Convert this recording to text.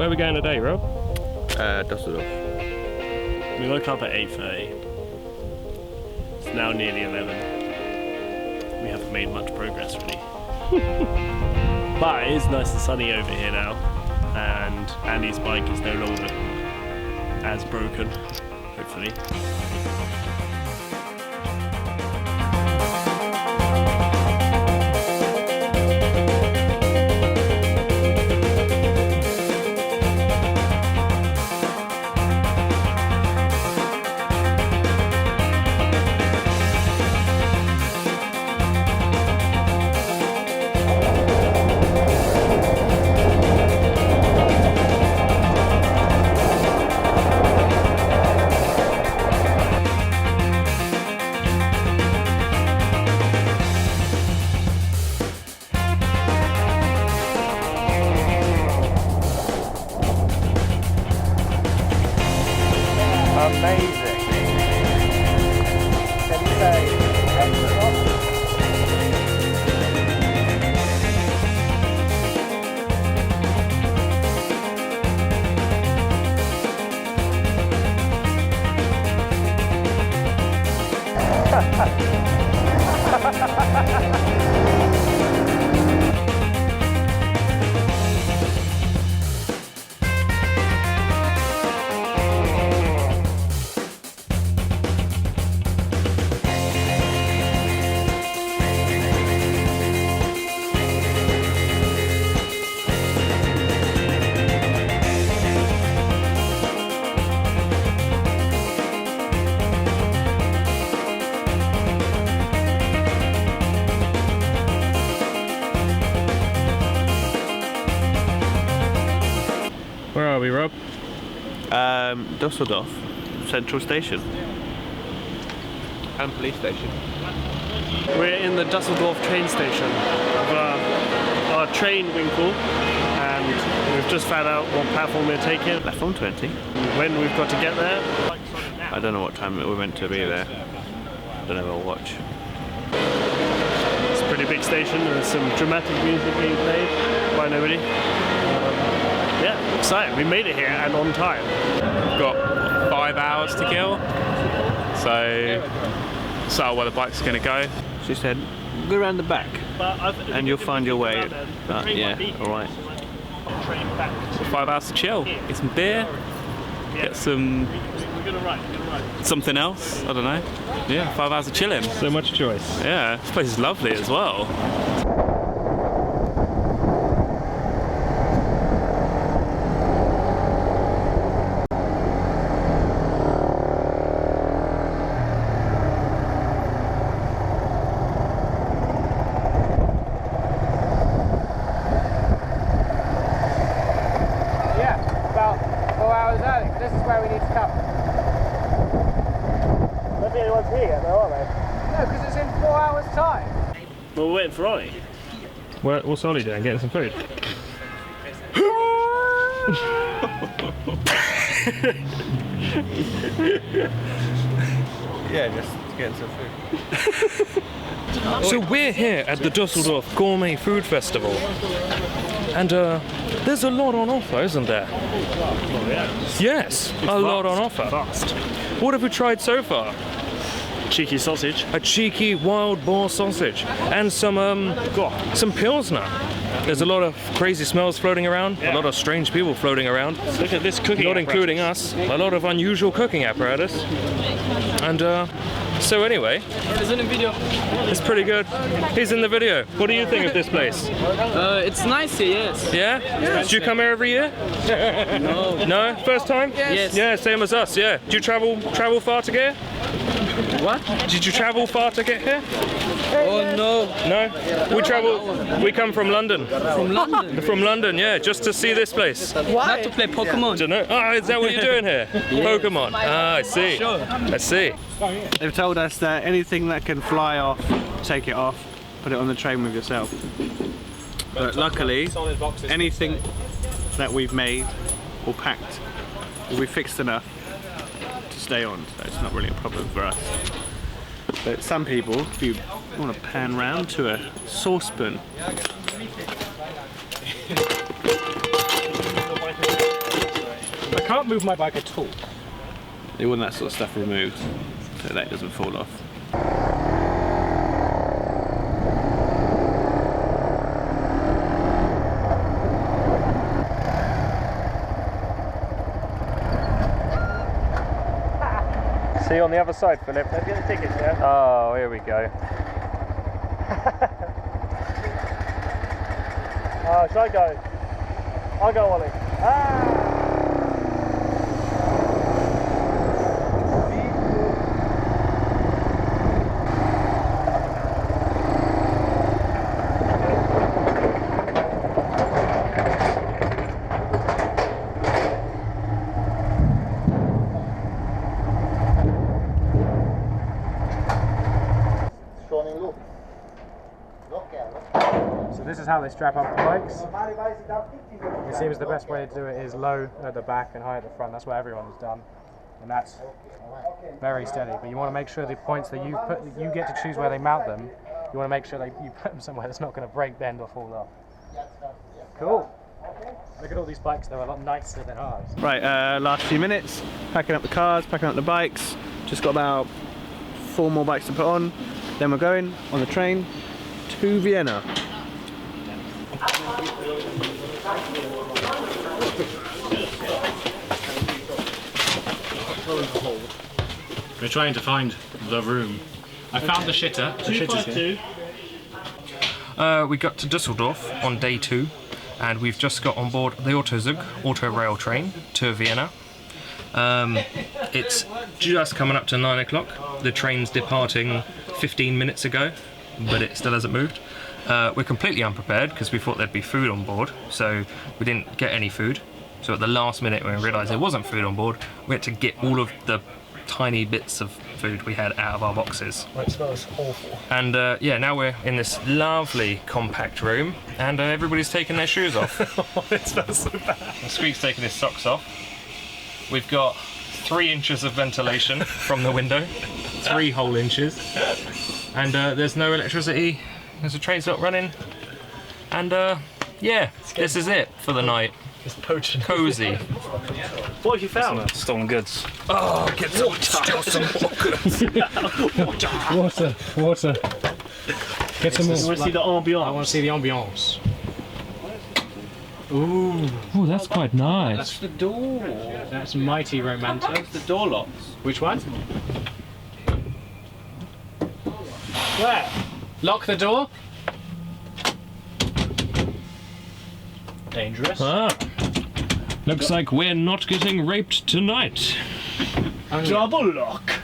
Where are we going today, Rob? Düsseldorf. We woke up at 8:30. It's now nearly 11. We haven't made much progress really. But it is nice and sunny over here now, and Andy's bike is no longer as broken, hopefully. Amazing. Can you say excellent? Where are we, Rob? Düsseldorf Central Station and police station. We're in the Dusseldorf train station of our train winkle, and we've just found out what platform we're taking, Platform 20. when we've got to get there. I don't know what time we're meant to be there. Don't have a watch. It's a pretty big station. There's some dramatic music being played by nobody. Yeah, excited. We made it here and on time. We've got 5 hours to kill, so where the bike's going to go. She said, go around the back and you'll find your way. Yeah, alright. So 5 hours to chill, get some beer, get some something else, I don't know. Yeah, 5 hours of chilling. So much choice. Yeah, this place is lovely as well. This is where we need to come. Don't think anyone's here yet, though, are they? No, because it's in 4 hours' time. Well, we're waiting for Ollie. What's Ollie doing? Getting some food? Yeah, just getting some food. So we're here at the Düsseldorf Gourmet Food Festival, and there's a lot on offer, isn't there? Oh, yeah. Yes, a lot on offer. Fast. What have we tried so far? Cheeky sausage. A cheeky wild boar sausage and some pilsner. There's a lot of crazy smells floating around, a lot of strange people floating around. Look at this cooking Not apparatus. including us. A lot of unusual cooking apparatus. And so anyway, it's pretty good. He's in the video. What do you think of this place? It's nice here, yes. Yeah? Do you come here every year? No. No? First time? Yes. Yeah, same as us, yeah. Do you travel far to get here? What? Did you travel far to get here? Oh no. No? We come from London. From London? From London, yeah, just to see this place. Not to play Pokemon. Don't know. Oh, is that what you're doing here? Pokemon. Ah, I see. Sure. I see. They've told us that anything that can fly off, take it off, put it on the train with yourself. But luckily, anything that we've made or packed will be fixed enough to stay on, so it's not really a problem for us. But some people, if you want to pan round to a saucepan. can't move my bike at all. They want that sort of stuff removed so that it doesn't fall off. See you on the other side, Philip. Let's get the tickets, yeah? Oh, here we go. Should I go? I'll go, Ollie. So this is how they strap up the bikes. It seems the best way to do it is low at the back and high at the front. That's what everyone's done, and that's very steady. But you want to make sure the points that you put, you get to choose where they mount them. You want to make sure that you put them somewhere that's not going to break, bend, or fall off. Cool. Look at all these bikes; they're a lot nicer than ours. Right, last few minutes, packing up the cars, packing up the bikes. Just got about 4 more bikes to put on. Then we're going on the train to Vienna. We're trying to find the room. I found the shitter. The shitter's here. We got to Dusseldorf on day 2, and we've just got on board the Autozug auto rail train to Vienna. It's just coming up to 9 o'clock. The train's departing 15 minutes ago, but it still hasn't moved. We're completely unprepared because we thought there'd be food on board, so we didn't get any food. So at the last minute when we realised there wasn't food on board, we had to get all of the tiny bits of food we had out of our boxes. It smells awful. And yeah, now we're in this lovely compact room, and everybody's taking their shoes off. It smells so bad. Squeak's taking his socks off. We've got 3 inches of ventilation from the window, 3 whole inches, and there's no electricity. There's a train's not running, and yeah, this is it for the night. It's poaching. Cozy. What have you found? Stolen goods. Oh, get some, steal some more goods. Water. Get some more. You want to see the ambiance? I want to see the ambiance. Ooh, that's quite nice. That's the door. That's mighty romantic. That's the door locks. Which one? Where? Lock the door. Dangerous. Looks like we're not getting raped tonight. Double lock.